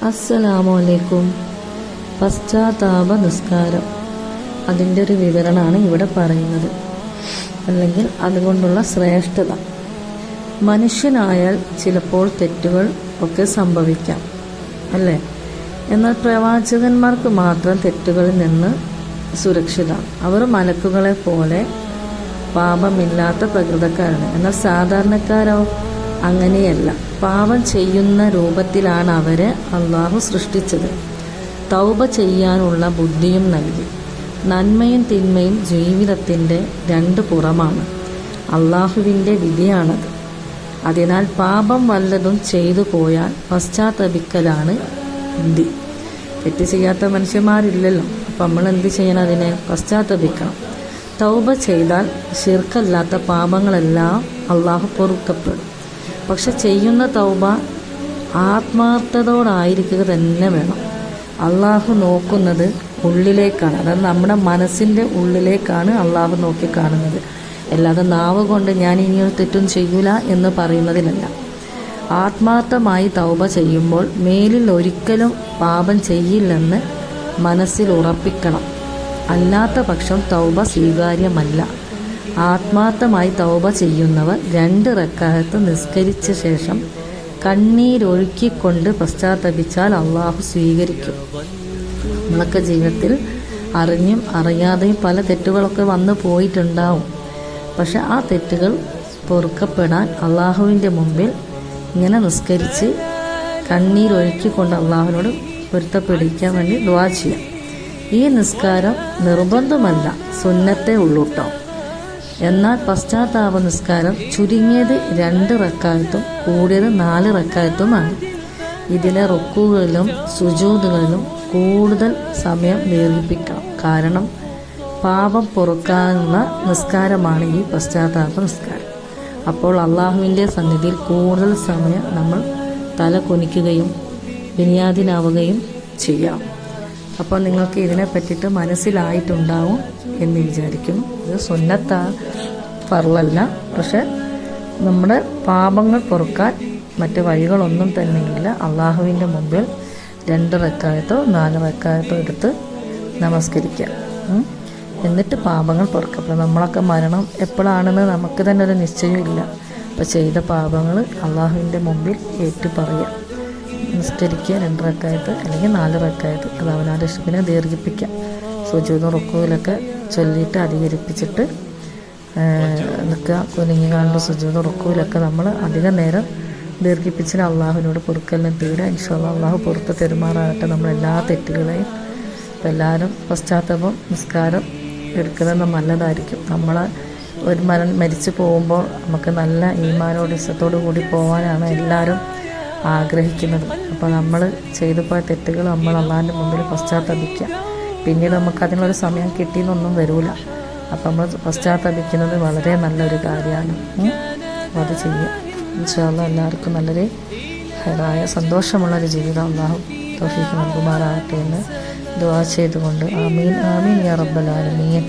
അസ്സലാമു അലൈക്കും. പശ്ചാത്താപ നിസ്കാരം, അതിൻ്റെ ഒരു വിവരണമാണ് ഇവിടെ പറയുന്നത്, അല്ലെങ്കിൽ അതുകൊണ്ടുള്ള ശ്രേഷ്ഠത. മനുഷ്യനായാൽ ചിലപ്പോൾ തെറ്റുകൾ ഒക്കെ സംഭവിക്കാം, അല്ലേ? എന്നാൽ പ്രവാചകന്മാർക്ക് മാത്രം തെറ്റുകളിൽ നിന്ന് സുരക്ഷിതമാണ്. അവർ മലക്കുകളെ പോലെ പാപമില്ലാത്ത പ്രകൃതക്കാരാണ്. എന്നാൽ സാധാരണക്കാരോ അങ്ങനെയല്ല. പാപം ചെയ്യുന്ന രൂപത്തിലാണ് അവരെ അള്ളാഹു സൃഷ്ടിച്ചത്. തൗബ ചെയ്യാനുള്ള ബുദ്ധിയും നൽകി. നന്മയും തിന്മയും ജീവിതത്തിൻ്റെ രണ്ട് പുറമാണ്. അള്ളാഹുവിൻ്റെ വിധിയാണത്. അതിനാൽ പാപം വല്ലതും ചെയ്തു പോയാൽ പശ്ചാത്തപിക്കലാണ് ബുദ്ധി. തെറ്റ് ചെയ്യാത്ത മനുഷ്യന്മാരില്ലല്ലോ. അപ്പം നമ്മൾ എന്ത് ചെയ്യണം? അതിനെ പശ്ചാത്തപിക്കണം. തൗബ ചെയ്താൽ ശിർക്കല്ലാത്ത പാപങ്ങളെല്ലാം അള്ളാഹു പൊറുക്കപ്പെടും. പക്ഷെ ചെയ്യുന്ന തൗബ ആത്മാർത്ഥതയോടായിരിക്കുക തന്നെ വേണം. അള്ളാഹു നോക്കുന്നത് ഉള്ളിലേക്കാണ്, അതായത് നമ്മുടെ മനസ്സിൻ്റെ ഉള്ളിലേക്കാണ് അള്ളാഹു നോക്കി കാണുന്നത്. അല്ലാതെ നാവ് കൊണ്ട് ഞാൻ ഇനിയൊരു തെറ്റും ചെയ്യൂല എന്ന് പറയുന്നതിലല്ല. ആത്മാർത്ഥമായി തൗബ ചെയ്യുമ്പോൾ മേലിൽ ഒരിക്കലും പാപം ചെയ്യില്ലെന്ന് മനസ്സിൽ ഉറപ്പിക്കണം. അല്ലാത്ത പക്ഷം തൗബ സ്വീകാര്യമല്ല. ആത്മാർത്ഥമായി തൗബ ചെയ്യുന്നവർ 2 റക്അത്ത് നിസ്കരിച്ച ശേഷം കണ്ണീരൊഴുക്കിക്കൊണ്ട് പശ്ചാത്തപിച്ചാൽ അള്ളാഹു സ്വീകരിക്കും. നമ്മളൊക്കെ ജീവിതത്തിൽ അറിഞ്ഞും അറിയാതെയും പല തെറ്റുകളൊക്കെ വന്നു പോയിട്ടുണ്ടാവും. പക്ഷെ ആ തെറ്റുകൾ പൊറുക്കപ്പെടാൻ അള്ളാഹുവിൻ്റെ മുമ്പിൽ ഇങ്ങനെ നിസ്കരിച്ച് കണ്ണീരൊഴുക്കിക്കൊണ്ട് അള്ളാഹുവിനോട് പൊരുത്തപ്പെടിക്കാൻ വേണ്ടി ദുആ ചെയ്യാം. ഈ നിസ്കാരം നിർബന്ധമല്ല, സുന്നത്തേ ഉള്ളൂ കേട്ടോ. എന്നാൽ പശ്ചാത്താപ നിസ്കാരം ചുരുങ്ങിയത് 2 റക്അത്തും കൂടിയത് 4 റക്അത്തുമാണ്. ഇതിലെ റുക്കുകളിലും സുജൂദുകളിലും കൂടുതൽ സമയം ദീർഘിപ്പിക്കണം. കാരണം പാപം പൊറുക്കാനുള്ള നിസ്കാരമാണ് ഈ പശ്ചാത്താപ നിസ്കാരം. അപ്പോൾ അള്ളാഹുവിൻ്റെ സന്നിധിയിൽ കൂടുതൽ സമയം നമ്മൾ തല കുനിക്കുകയും വിനിയാദിനാവുകയും ചെയ്യാം. അപ്പോൾ നിങ്ങൾക്ക് ഇതിനെ പറ്റിയിട്ട് മനസ്സിലായിട്ടുണ്ടാവും എന്ന് വിചാരിക്കുന്നു. ഇത് സുന്നത്ത ഫർളല്ല, പക്ഷെ നമ്മുടെ പാപങ്ങൾ പൊറുക്കാൻ മറ്റ് വഴികളൊന്നും തന്നെയില്ല. അള്ളാഹുവിൻ്റെ മുമ്പിൽ 2 റക്അത്തോ 4 റക്അത്തോ എടുത്ത് നമസ്കരിക്കുക. എന്നിട്ട് പാപങ്ങൾ പൊറുക്കപ്പെടും. നമ്മളൊക്കെ മരണം എപ്പോഴാണെന്ന് നമുക്ക് തന്നെ ഒരു നിശ്ചയമില്ല. അപ്പോൾ ചെയ്ത പാപങ്ങൾ അള്ളാഹുവിൻ്റെ മുമ്പിൽ ഏറ്റു പറയുക. നിസ്കരിക്കുക 2 റക്അത്ത് അല്ലെങ്കിൽ 4 റക്അത്ത്. അത് അവനാൻ്റെ ഇഷ്ടിനെ ദീർഘിപ്പിക്കാം. സുജൂദും റുക്കുവിലൊക്കെ ചൊല്ലിയിട്ട് അധികരിപ്പിച്ചിട്ട് നിൽക്കുക. കുനിഞ്ഞുകാണ്ട് സുജൂദും റുക്കുവിലൊക്കെ നമ്മൾ അധികം നേരം ദീർഘിപ്പിച്ചിട്ട് അള്ളാഹുവിനോട് പൊറുക്കലിനെ തീരുക. ഇൻഷാ അല്ലാഹ് അള്ളാഹു പുറത്ത് തെരുമാറാകട്ടെ നമ്മളെല്ലാ തെറ്റുകളെയും. അപ്പോൾ എല്ലാവരും പശ്ചാത്താപം നിസ്കാരം എടുക്കുന്നത് നല്ലതായിരിക്കും. നമ്മൾ ഒരു മരിച്ചു പോകുമ്പോൾ നമുക്ക് നല്ല ഈമാനോട് ഇഷ്ടത്തോടു കൂടി പോകാനാണ് എല്ലാവരും ആഗ്രഹിക്കുന്നത്. അപ്പോൾ നമ്മൾ ചെയ്തു പോയ തെറ്റുകൾ നമ്മൾ അള്ളാഹിൻ്റെ മുമ്പിൽ പശ്ചാത്തപിക്കുക. പിന്നീട് നമുക്ക് അതിനുള്ളൊരു സമയം കിട്ടിയെന്നൊന്നും വരില്ല. അപ്പം നമ്മൾ പശ്ചാത്തപിക്കുന്നത് വളരെ നല്ലൊരു കാര്യമാണ്. അത് ചെയ്യുക. ഇൻഷാ അല്ലാഹ് എല്ലാവർക്കും നല്ലൊരു ഹൈറായ സന്തോഷമുള്ളൊരു ജീവിതം അള്ളാഹു തൗഫീഖ് നൽകുമാറാകട്ടെ എന്ന് ദുആ ചെയ്തുകൊണ്ട് ആമീൻ ആമീൻ യാ റബ്ബൽ ആലമീൻ.